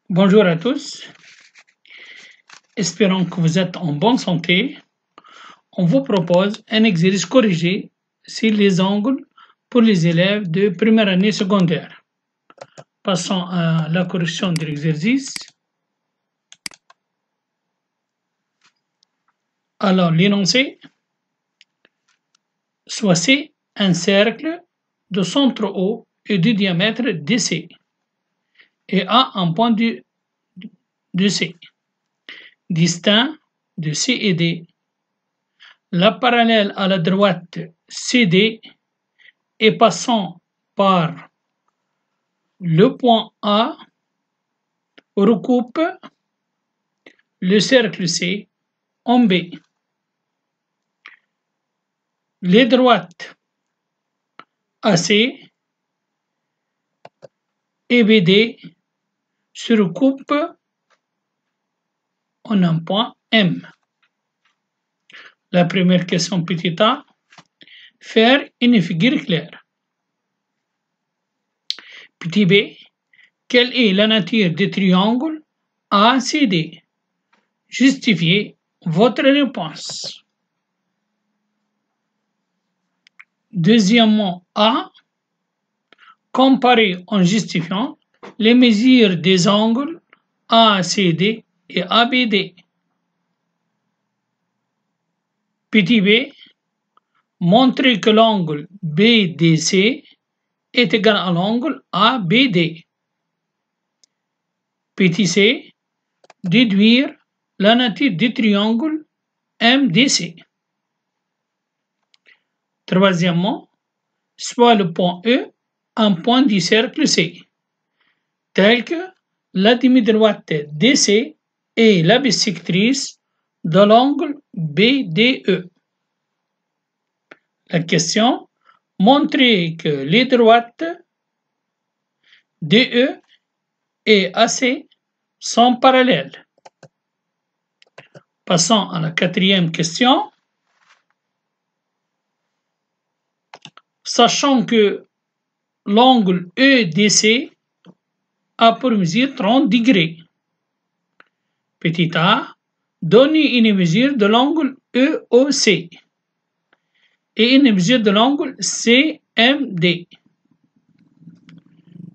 Bonjour à tous, espérons que vous êtes en bonne santé. On vous propose un exercice corrigé sur les angles pour les élèves de première année secondaire. Passons à la correction de l'exercice. Alors, l'énoncé, soit C, un cercle de centre O et de diamètre DC et A un point de C, distinct de C et D. La parallèle à la droite CD et passant par le point A recoupe le cercle C en B. Les droites AC et BD se recoupent en un point M. La première question petit a, faire une figure claire. Petit b, quelle est la nature des triangles ACD? Justifiez votre réponse. Deuxièmement A, comparer en justifiant les mesures des angles ACD et ABD. Petit b, montrer que l'angle BDC est égal à l'angle ABD. Petit c, déduire la nature du triangle MDC. Troisièmement, soit le point E un point du cercle C, tel que la demi-droite DC est la bissectrice de l'angle BDE. La question, montrer que les droites DE et AC sont parallèles. Passons à la quatrième question. Sachant que l'angle EDC a pour mesure 30 degrés. Petit a, donnez une mesure de l'angle EOC et une mesure de l'angle CMD.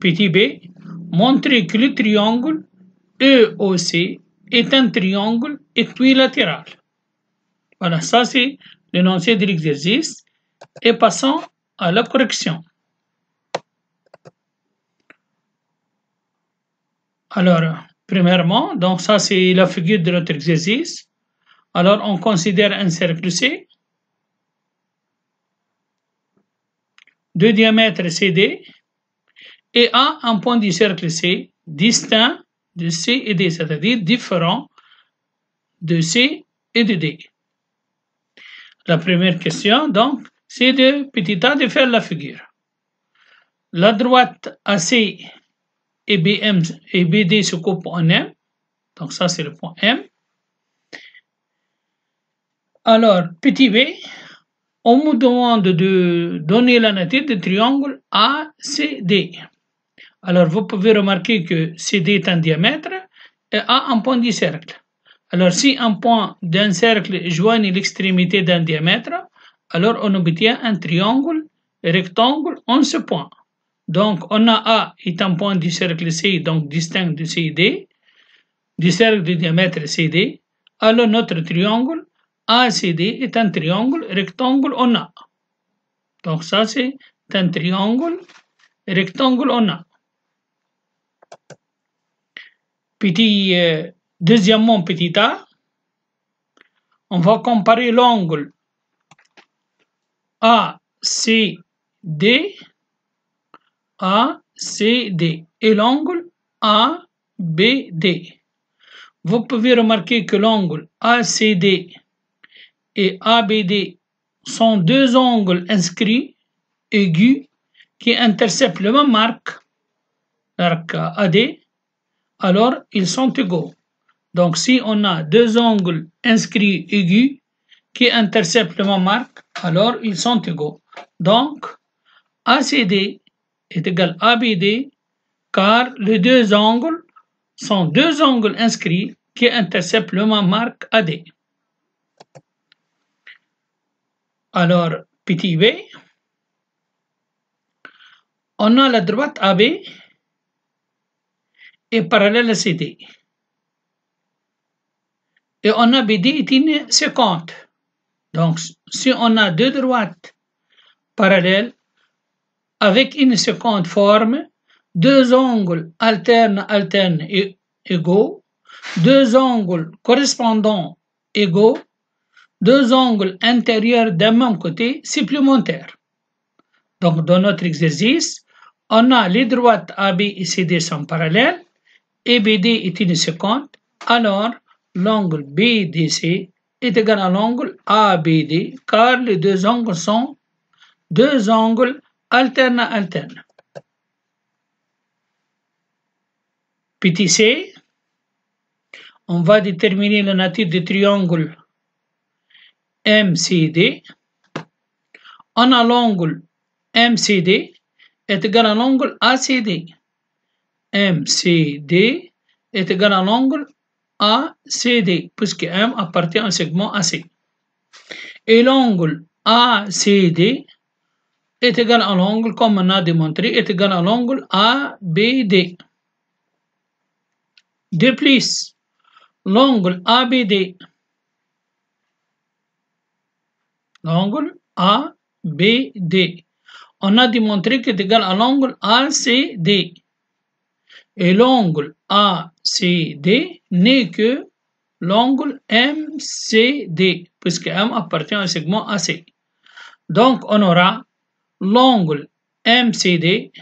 Petit b, montrez que le triangle EOC est un triangle équilatéral. Voilà, ça c'est l'énoncé de l'exercice. Et passons à la correction. Alors, premièrement, donc ça c'est la figure de notre exercice. Alors, on considère un cercle C de diamètre CD et A un point du cercle C distinct de C et D, c'est-à-dire différent de C et de D. La première question, donc, c'est de petit a de faire la figure. La droite AC et BM et BD se coupent en M, donc ça c'est le point M. Alors, petit b, on me demande de donner la nature du triangle ACD. Alors, vous pouvez remarquer que CD est un diamètre et A un point du cercle. Alors, si un point d'un cercle joigne l'extrémité d'un diamètre, alors on obtient un triangle rectangle en ce point. Donc, on a A est un point du cercle C, donc distinct de CD, du cercle de diamètre CD. Alors, notre triangle ACD est un triangle rectangle en A. Donc, ça, c'est un triangle rectangle en A. Deuxièmement, petit a, on va comparer l'angle ACD et l'angle ABD. Vous pouvez remarquer que l'angle ACD et ABD sont deux angles inscrits aigus qui interceptent le même arc, l'arc AD, alors ils sont égaux. Donc si on a deux angles inscrits aigus qui interceptent le même arc, alors ils sont égaux. Donc ACD est égal à ABD car les deux angles sont deux angles inscrits qui interceptent le même arc AD. Alors, petit b, on a la droite AB est parallèle à CD. Et on a BD est une séquente. Donc, si on a deux droites parallèles avec une séquente forme, deux angles alternes et égaux, deux angles correspondants égaux, deux angles intérieurs d'un même côté supplémentaires. Donc, dans notre exercice, on a les droites AB et CD sont parallèles et BD est une séquente. Alors, l'angle BDC est égal à l'angle ABD car les deux angles sont deux angles alternes. Petit c, on va déterminer la nature du triangle MCD. On a l'angle MCD est égal à l'angle ACD. MCD est égal à l'angle ACD, puisque M appartient au segment AC. Et l'angle ACD est égal à l'angle, comme on a démontré, est égal à l'angle ABD. De plus, l'angle ABD, on a démontré qu'il est égal à l'angle ACD. Et l'angle ACD n'est que l'angle MCD, puisque M appartient au segment AC. Donc, on aura l'angle MCD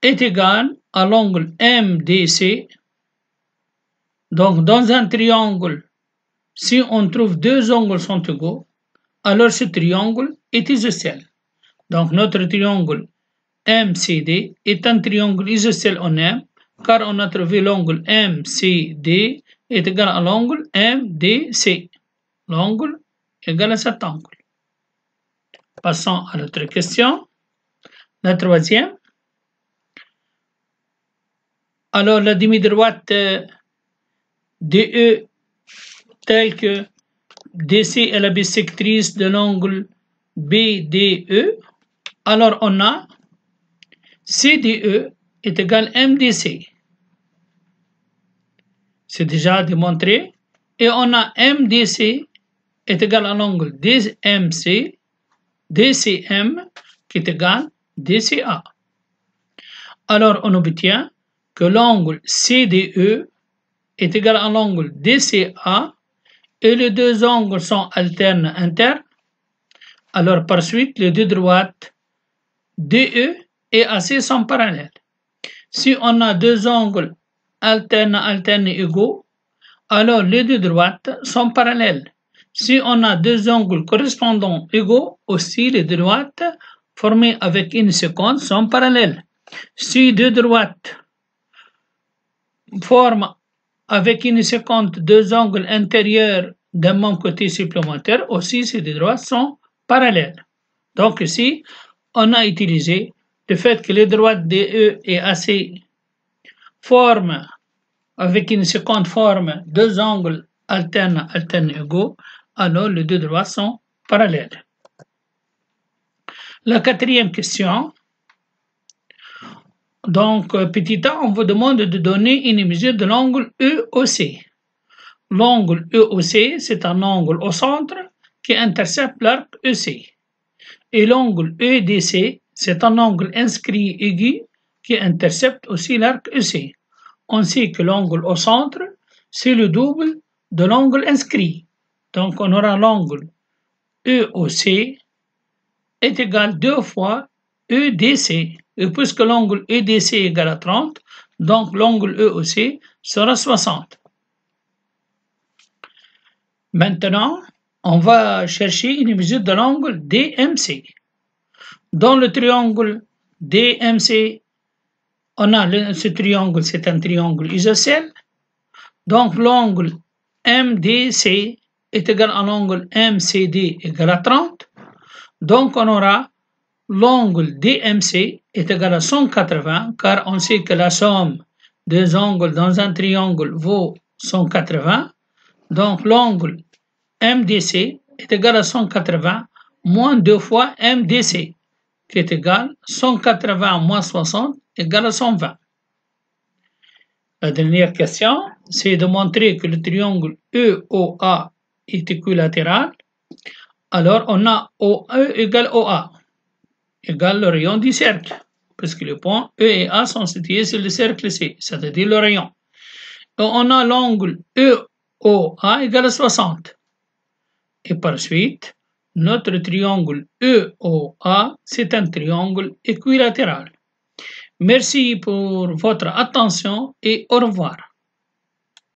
est égal à l'angle MDC. Donc, dans un triangle, si on trouve deux angles sont égaux, alors ce triangle est isocèle. Donc, notre triangle MCD est un triangle isocèle en M, car on a trouvé l'angle MCD est égal à l'angle MDC. L'angle égal à cet angle. Passons à l'autre question. La troisième. Alors, la demi-droite DE telle que DC est la bisectrice de l'angle BDE. Alors, on a CDE est égal à MDC. C'est déjà démontré. Et on a MDC est égal à l'angle DCM qui est égal à DCA. Alors, on obtient que l'angle CDE est égal à l'angle DCA et les deux angles sont alternes internes. Alors, par suite, les deux droites DE et AC sont parallèles. Si on a deux angles alternes égaux, alors les deux droites sont parallèles. Si on a deux angles correspondants égaux, aussi les deux droites formées avec une séquence sont parallèles. Si deux droites forment avec une séquence deux angles intérieurs d'un même côté supplémentaire, aussi ces deux droites sont parallèles. Donc ici, on a utilisé le fait que les droites DE et AC forment avec une séquence forme deux angles alternes égaux, alors les deux droites sont parallèles. La quatrième question. Donc, petit a, on vous demande de donner une mesure de l'angle EOC. L'angle EOC, c'est un angle au centre qui intercepte l'arc EC. Et l'angle EDC, c'est un angle inscrit aigu qui intercepte aussi l'arc EC. On sait que l'angle au centre, c'est le double de l'angle inscrit. Donc, on aura l'angle EOC est égal 2 fois EDC. Et puisque l'angle EDC est égal à 30, donc l'angle EOC sera 60. Maintenant, on va chercher une mesure de l'angle DMC. Dans le triangle DMC, on a ce triangle, c'est un triangle isocèle. Donc l'angle MDC est égal à l'angle MCD égal à 30. Donc on aura l'angle DMC est égal à 180 car on sait que la somme deux angles dans un triangle vaut 180. Donc l'angle MDC est égal à 180 moins 2 fois MDC, qui est égal à 180 moins 60 égale à 120. La dernière question, c'est de montrer que le triangle EOA est équilatéral. Alors on a OE égale OA, égale le rayon du cercle, parce que les points E et A sont situés sur le cercle C, c'est-à-dire le rayon. Donc on a l'angle EOA égale à 60. Et par suite, notre triangle EOA, c'est un triangle équilatéral. Merci pour votre attention et au revoir.